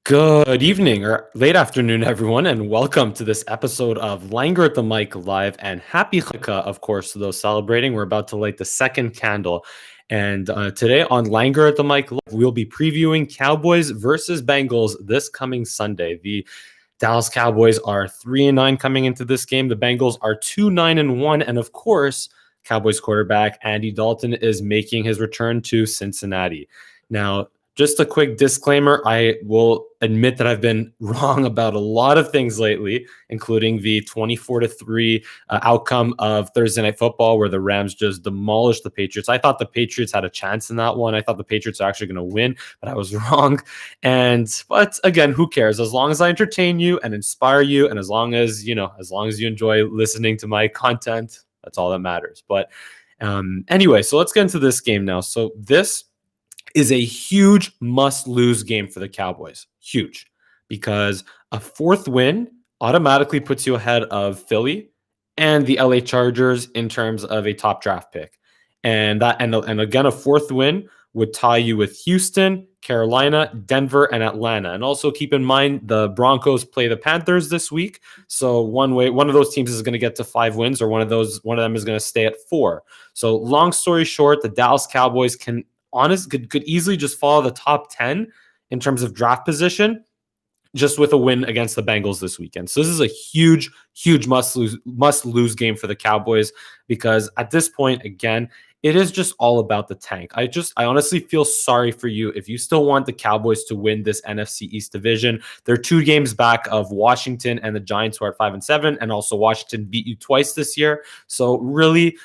Good evening or late afternoon, everyone, and welcome to this episode of Langer at the Mic Live. And happy Hanukkah, of course, to those celebrating. We're about to light the second candle. And today on Langer at the Mic Live, we'll be previewing Cowboys versus Bengals this coming Sunday. The Dallas Cowboys are 3-9 coming into this game. The Bengals are 2-9-1. And of course, Cowboys quarterback Andy Dalton is making his return to Cincinnati. Now, just a quick disclaimer, I will admit that I've been wrong about a lot of things lately, including the 24-3 outcome of Thursday Night Football, where the Rams just demolished the Patriots. I thought the Patriots had a chance in that one. I thought the Patriots are actually going to win, but I was wrong. But again, who cares? As long as I entertain you and inspire you, and as long as you enjoy listening to my content, that's all that matters. But anyway, so let's get into this game now. So this is a huge must-lose game for the Cowboys. Huge. Because a fourth win automatically puts you ahead of Philly and the LA Chargers in terms of a top draft pick. And again, a fourth win would tie you with Houston, Carolina, Denver, and Atlanta. And also keep in mind the Broncos play the Panthers this week. So one of those teams is going to get to 5 wins, or one of them is going to stay at 4. So long story short, the Dallas Cowboys could easily just follow the top 10 in terms of draft position, just with a win against the Bengals this weekend. So this is a huge must lose game for the Cowboys, because at this point, again, it is just all about the tank. I honestly feel sorry for you if you still want the Cowboys to win this NFC East division. They're 2 games back of Washington and the Giants, who are at 5-7, and also Washington beat you twice this year. So really,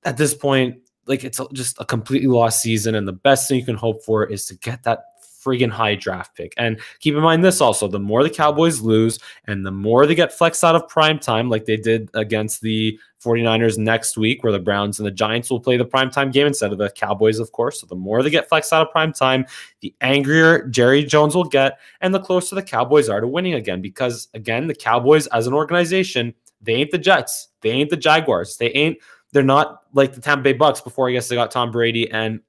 at this point, it's just a completely lost season, and the best thing you can hope for is to get that friggin' high draft pick. And keep in mind this also, the more the Cowboys lose and the more they get flexed out of prime time, like they did against the 49ers next week, where the Browns and the Giants will play the primetime game instead of the Cowboys, of course. So the more they get flexed out of prime time, the angrier Jerry Jones will get, and the closer the Cowboys are to winning again. Because again, the Cowboys as an organization, they ain't the Jets, they ain't the Jaguars, they're not like the Tampa Bay Bucks before, I guess, they got Tom Brady and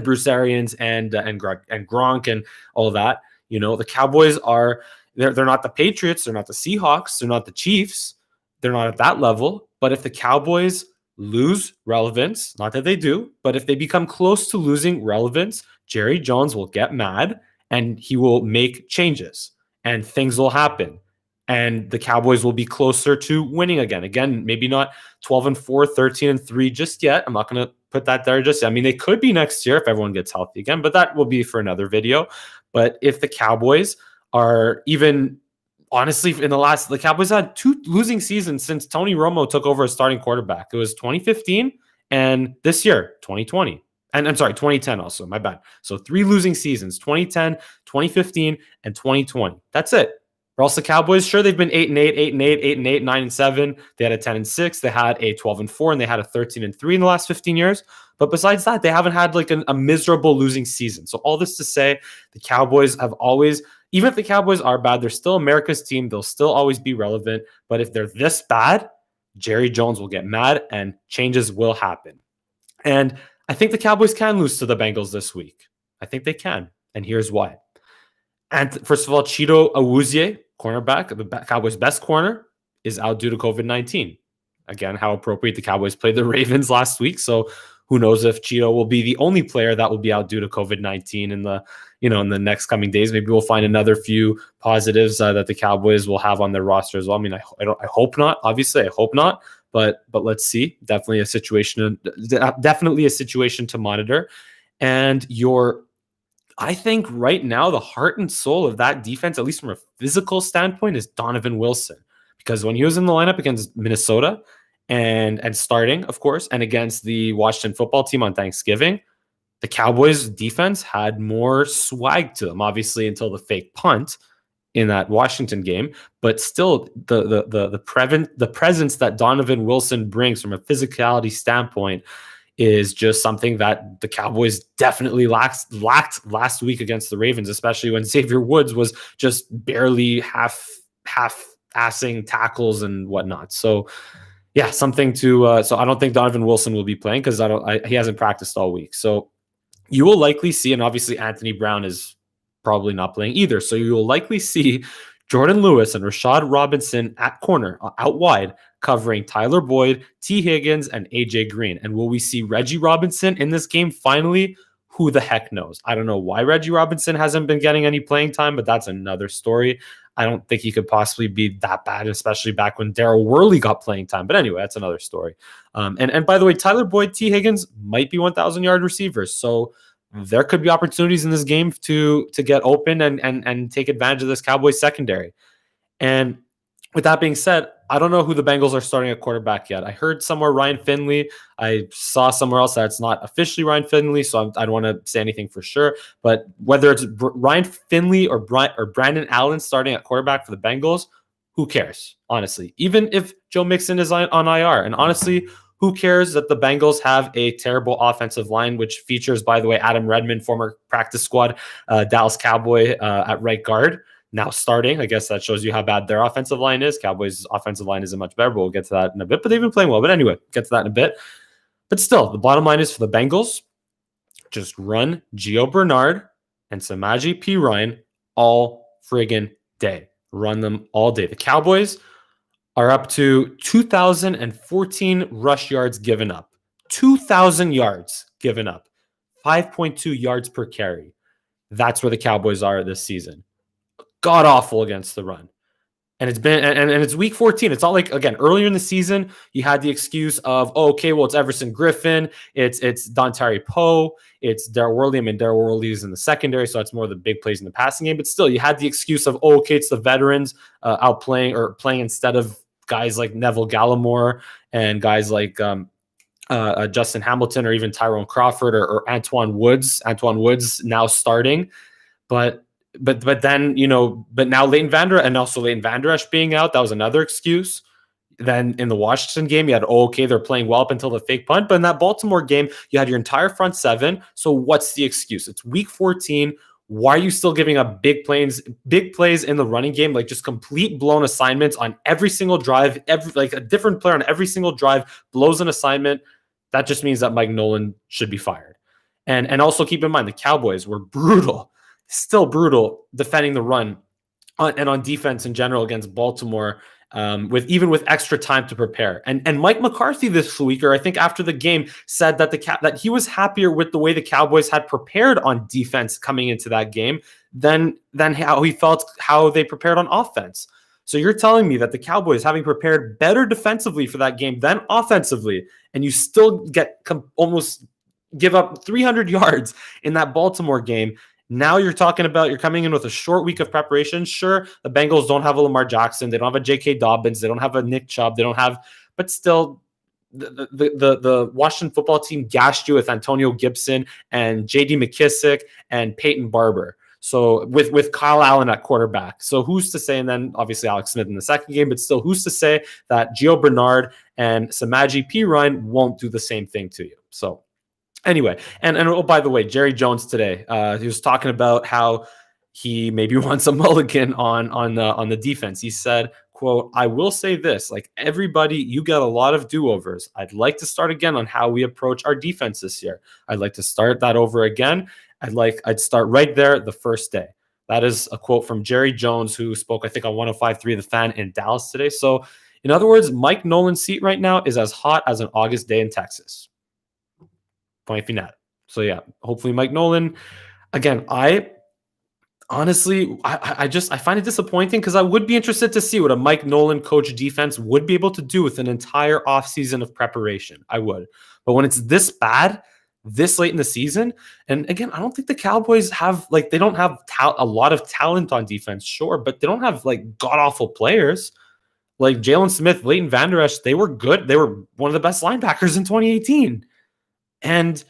Bruce Arians and Gronk and all of that. The Cowboys they're not the Patriots, they're not the Seahawks, they're not the Chiefs, they're not at that level. But if the Cowboys lose relevance, not that they do, but if they become close to losing relevance, Jerry Jones will get mad and he will make changes and things will happen. And the Cowboys will be closer to winning again. Again, maybe not 12-4, 13-3 just yet. I'm not going to put that there just yet. I mean, they could be next year if everyone gets healthy again, but that will be for another video. But if the Cowboys are even, honestly, the Cowboys had 2 losing seasons since Tony Romo took over as starting quarterback. It was 2015 and this year, 2020. And I'm sorry, 2010 also, my bad. So 3 losing seasons, 2010, 2015, and 2020. That's it. Or else the Cowboys, sure, they've been 8-8, 8-8, 8-8, 9-7. They had a 10-6. They had a 12-4, and they had a 13-3 in the last 15 years. But besides that, they haven't had a miserable losing season. So all this to say, the Cowboys have always, even if the Cowboys are bad, they're still America's team. They'll still always be relevant. But if they're this bad, Jerry Jones will get mad and changes will happen. And I think the Cowboys can lose to the Bengals this week. I think they can. And here's why. And first of all, Chido Awuzie, cornerback, the Cowboys' best corner, is out due to COVID-19. Again, how appropriate, the Cowboys played the Ravens last week. So who knows if Chido will be the only player that will be out due to COVID-19 in the next coming days. Maybe we'll find another few positives that the Cowboys will have on their roster as well. I mean, I hope not. Obviously, I hope not. But let's see. Definitely a situation to monitor. And I think right now, the heart and soul of that defense, at least from a physical standpoint, is Donovan Wilson. Because when he was in the lineup against Minnesota and starting, of course, and against the Washington football team on Thanksgiving, the Cowboys defense had more swag to them, obviously, until the fake punt in that Washington game. But still, the presence that Donovan Wilson brings from a physicality standpoint is just something that the Cowboys definitely lacked last week against the Ravens, especially when Xavier Woods was just barely half-assing tackles and whatnot. So, yeah, something to. So I don't think Donovan Wilson will be playing because he hasn't practiced all week. So you will likely see, and obviously Anthony Brown is probably not playing either. So you will likely see Jordan Lewis and Rashad Robinson at corner, out wide, covering Tyler Boyd, T. Higgins, and AJ Green. And will we see Reggie Robinson in this game finally? Who the heck knows? I don't know why Reggie Robinson hasn't been getting any playing time, but that's another story. I don't think he could possibly be that bad, especially back when Daryl Worley got playing time. But anyway, that's another story. And by the way, Tyler Boyd, T. Higgins might be 1,000-yard receivers. So there could be opportunities in this game to get open and take advantage of this Cowboys secondary. And with that being said, I don't know who the Bengals are starting at quarterback yet. I heard somewhere Ryan Finley. I saw somewhere else that it's not officially Ryan Finley, so I don't want to say anything for sure. But whether it's Ryan Finley or Brandon Allen starting at quarterback for the Bengals, who cares, honestly? Even if Joe Mixon is on IR. And honestly, who cares that the Bengals have a terrible offensive line, which features, by the way, Adam Redmond, former practice squad, Dallas Cowboy at right guard, now starting. I guess that shows you how bad their offensive line is. Cowboys' offensive line isn't much better, but we'll get to that in a bit. But they've been playing well. But anyway, get to that in a bit. But still, the bottom line is for the Bengals, just run Gio Bernard and Samaje Perine all friggin' day. Run them all day. The Cowboys are up to 2,014 rush yards given up. 2,000 yards given up. 5.2 yards per carry. That's where the Cowboys are this season. God awful against the run. And it's been and it's week 14. It's not like, again, earlier in the season, you had the excuse of, oh, okay, well, it's Everson Griffin, it's Dontari Poe, it's Daryl Worley. I mean, Daryl Worley is in the secondary, so it's more the big plays in the passing game. But still, you had the excuse of, oh, okay, it's the veterans outplaying or playing instead of guys like Neville Gallimore and guys like Justin Hamilton or even Tyrone Crawford or Antoine Woods. Antoine Woods now starting, but then, but now Leighton Vander and also Leighton Vander Esch being out, that was another excuse. Then in the Washington game, you had, they're playing well up until the fake punt. But in that Baltimore game, you had your entire front seven. So what's the excuse? It's week 14. Why are you still giving up big plays in the running game? Like just complete blown assignments on every single drive, like a different player on every single drive blows an assignment. That just means that Mike Nolan should be fired. And also keep in mind, the Cowboys were still brutal defending the run and on defense in general against Baltimore, with extra time to prepare. And Mike McCarthy this week, or I think after the game, said that that he was happier with the way the Cowboys had prepared on defense coming into that game than how he felt how they prepared on offense. So you're telling me that the Cowboys, having prepared better defensively for that game than offensively, and you still almost give up 300 yards in that Baltimore game. Now you're talking about you're coming in with a short week of preparation. Sure, the Bengals don't have a Lamar Jackson. They don't have a J.K. Dobbins. They don't have a Nick Chubb. But still, the Washington football team gashed you with Antonio Gibson and J.D. McKissick and Peyton Barber. So with Kyle Allen at quarterback. So who's to say, and then obviously Alex Smith in the second game, but still who's to say that Gio Bernard and Samaje Perine won't do the same thing to you? So anyway, and oh, by the way, Jerry Jones today, he was talking about how he maybe wants a mulligan on the defense. He said, quote, "I will say this, like everybody, you get a lot of do-overs. I'd like to start again on how we approach our defense this year. I'd like to start that over again. I'd start right there the first day." That is a quote from Jerry Jones, who spoke, I think, on 105.3 The Fan in Dallas today. So in other words, Mike Nolan's seat right now is as hot as an August day in Texas. Point final. So yeah, hopefully Mike Nolan. Again, I honestly find it disappointing because I would be interested to see what a Mike Nolan coach defense would be able to do with an entire offseason of preparation. I would. But when it's this bad, this late in the season, and again, I don't think the Cowboys have, like, they don't have a lot of talent on defense, sure, but they don't have like god-awful players. Like Jalen Smith, Leighton Vander Esch, they were good. They were one of the best linebackers in 2018. And,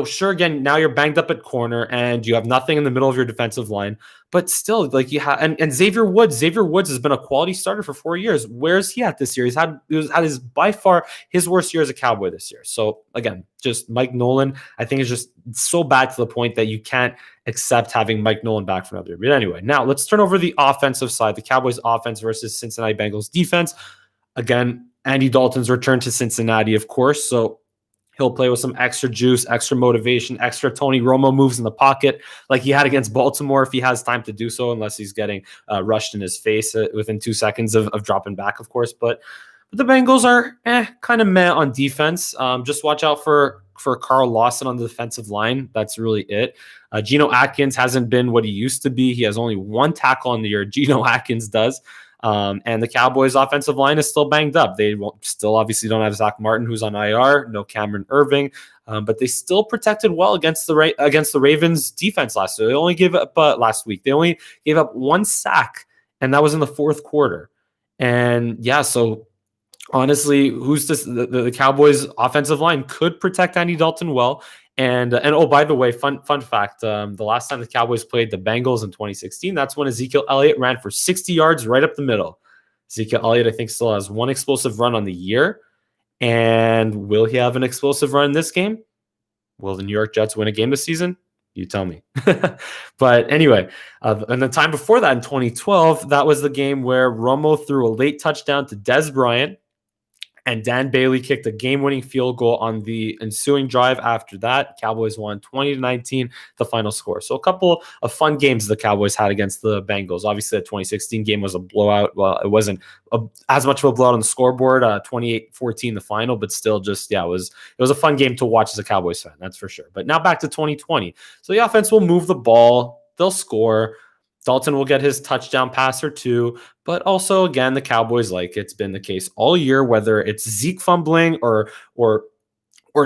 sure, again, now you're banged up at corner and you have nothing in the middle of your defensive line, but still, like, you have, and Xavier Woods has been a quality starter for 4 years. Where's he at this year? He was at his, by far, his worst year as a Cowboy this year. So again, just Mike Nolan, I think, is just so bad to the point that you can't accept having Mike Nolan back for another year. But anyway, now let's turn over the offensive side, the Cowboys offense versus Cincinnati Bengals defense. Again, Andy Dalton's return to Cincinnati, of course. So He'll play with some extra juice, extra motivation, extra Tony Romo moves in the pocket like he had against Baltimore if he has time to do so, unless he's getting rushed in his face within 2 seconds of dropping back, of course. But the Bengals are kind of meh on defense. Just watch out for Carl Lawson on the defensive line. That's really it. Geno Atkins hasn't been what he used to be. He has only 1 tackle on the year. Geno Atkins does. And the Cowboys' offensive line is still banged up. They still obviously don't have Zach Martin, who's on IR, no Cameron Irving, but they still protected well against the Ravens' defense last year. They only gave up last week. They only gave up 1 sack, and that was in the 4th quarter. And yeah, so honestly, who's this? The Cowboys' offensive line could protect Andy Dalton well. And oh, by the way, fun fact: the last time the Cowboys played the Bengals in 2016, that's when Ezekiel Elliott ran for 60 yards right up the middle. Ezekiel Elliott, I think, still has 1 explosive run on the year. And will he have an explosive run in this game? Will the New York Jets win a game this season? You tell me. But anyway, and the time before that in 2012, that was the game where Romo threw a late touchdown to Dez Bryant, and Dan Bailey kicked a game-winning field goal on the ensuing drive after that. Cowboys won 20-19, the final score. So a couple of fun games the Cowboys had against the Bengals. Obviously, the 2016 game was a blowout. Well, it wasn't as much of a blowout on the scoreboard, 28-14 the final, but still just, it was a fun game to watch as a Cowboys fan, that's for sure. But now back to 2020. So the offense will move the ball. They'll score. Dalton will get his touchdown pass or 2, but also, again, the Cowboys, like it's been the case all year, whether it's Zeke fumbling or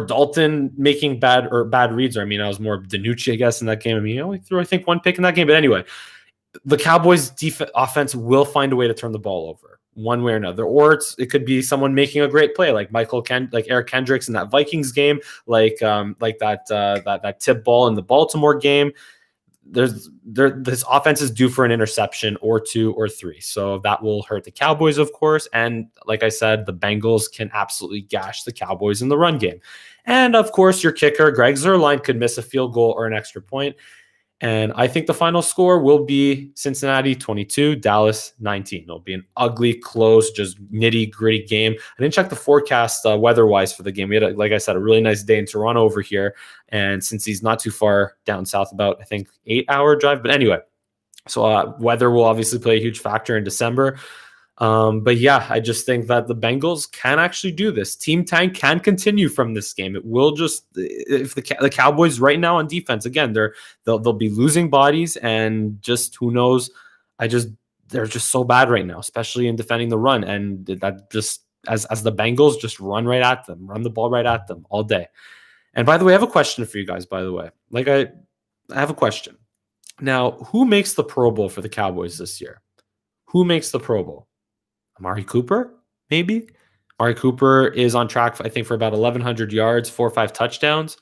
Dalton making bad reads. Or I mean, I was more DiNucci, I guess, in that game. I mean, he only threw, I think, 1 pick in that game. But anyway, the Cowboys' offense will find a way to turn the ball over one way or another. Or it could be someone making a great play, like Eric Kendricks in that Vikings game, like that tip ball in the Baltimore game. This offense is due for an interception or 2 or 3. So that will hurt the Cowboys, of course. And like I said, the Bengals can absolutely gash the Cowboys in the run game. And of course, your kicker, Greg Zuerlein, could miss a field goal or an extra point. And I think the final score will be Cincinnati 22, Dallas 19. It'll be an ugly, close, just nitty-gritty game. I didn't check the forecast weather-wise for the game. We had, like I said, a really nice day in Toronto over here. And since he's not too far down south, about, I think, 8-hour drive. But anyway, so weather will obviously play a huge factor in December. But yeah, I just think that the Bengals can actually do this. Team Tank can continue from this game. It will just, if the Cowboys right now on defense, again, they'll be losing bodies, and just who knows? They're just so bad right now, especially in defending the run, and that just as the Bengals just run the ball right at them all day. And by the way, I have a question for you guys. By the way, I have a question. Now, who makes the Pro Bowl for the Cowboys this year? Who makes the Pro Bowl? Amari Cooper, maybe. Amari Cooper is on track, I think, for about 1,100 yards, 4 or 5 touchdowns.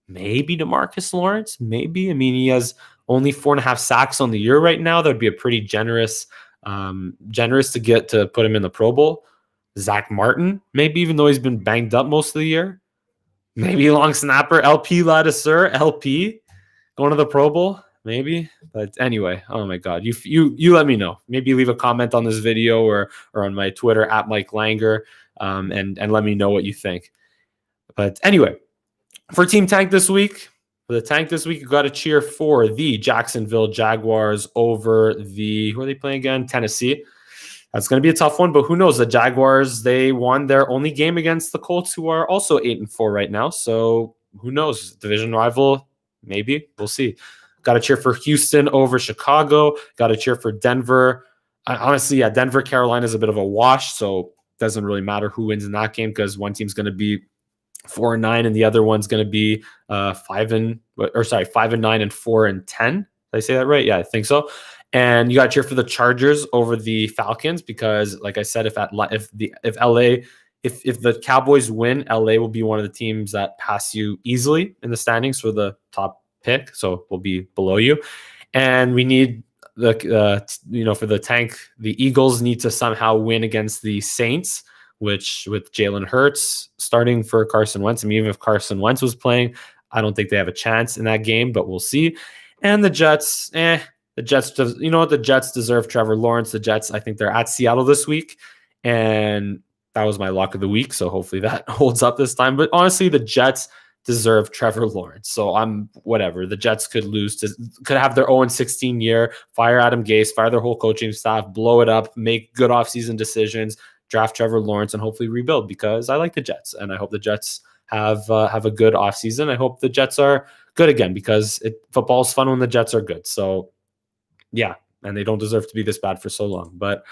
Maybe DeMarcus Lawrence, maybe. I mean, he has only 4.5 sacks on the year right now. That would be a pretty generous to get to put him in the Pro Bowl. Zach Martin, maybe, even though he's been banged up most of the year. Maybe long snapper, LP Ladouceur, LP, going to the Pro Bowl. Maybe, but anyway, oh my God, you let me know. Maybe leave a comment on this video or on my Twitter at Mike Langer, and let me know what you think. But anyway, for Team Tank this week, you got to cheer for the Jacksonville Jaguars over who are they playing again? Tennessee. That's going to be a tough one, but who knows? The Jaguars, they won their only game against the Colts, who are also 8-4 right now. So who knows? Division rival, maybe. We'll see. Got to cheer for Houston over Chicago. Got to cheer for Denver. Honestly, Denver, Carolina is a bit of a wash, so it doesn't really matter who wins in that game because one team's going to be 4-9 and the other one's going to be 5-9 and 4-10. Did I say that right? Yeah, I think so. And you got to cheer for the Chargers over the Falcons because, like I said, if the Cowboys win, LA will be one of the teams that pass you easily in the standings for the top pick, so we'll be below you. And we need for the tank, the Eagles need to somehow win against the Saints, which with Jalen Hurts starting for Carson Wentz. I mean, even if Carson Wentz was playing, I don't think they have a chance in that game, but we'll see. And the Jets, the Jets deserve Trevor Lawrence. The Jets, I think they're at Seattle this week, and that was my lock of the week. So hopefully that holds up this time. But honestly, the Jets deserve Trevor Lawrence. So I'm whatever. The Jets could could have their 0-16 year, fire Adam Gase, fire their whole coaching staff, blow it up, make good offseason decisions, draft Trevor Lawrence, and hopefully rebuild, because I like the Jets and I hope the Jets have a good offseason. I hope the Jets are good again, because football is fun when the Jets are good. So yeah, and they don't deserve to be this bad for so long. But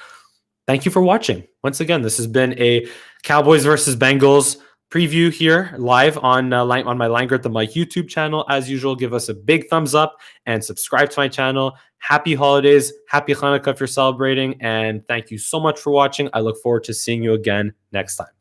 thank you for watching. Once again, this has been a Cowboys versus Bengals preview here live on my Langer at the Mike YouTube channel. As usual, give us a big thumbs up and subscribe to my channel. Happy holidays, happy Hanukkah if you're celebrating, and thank you so much for watching. I look forward to seeing you again next time.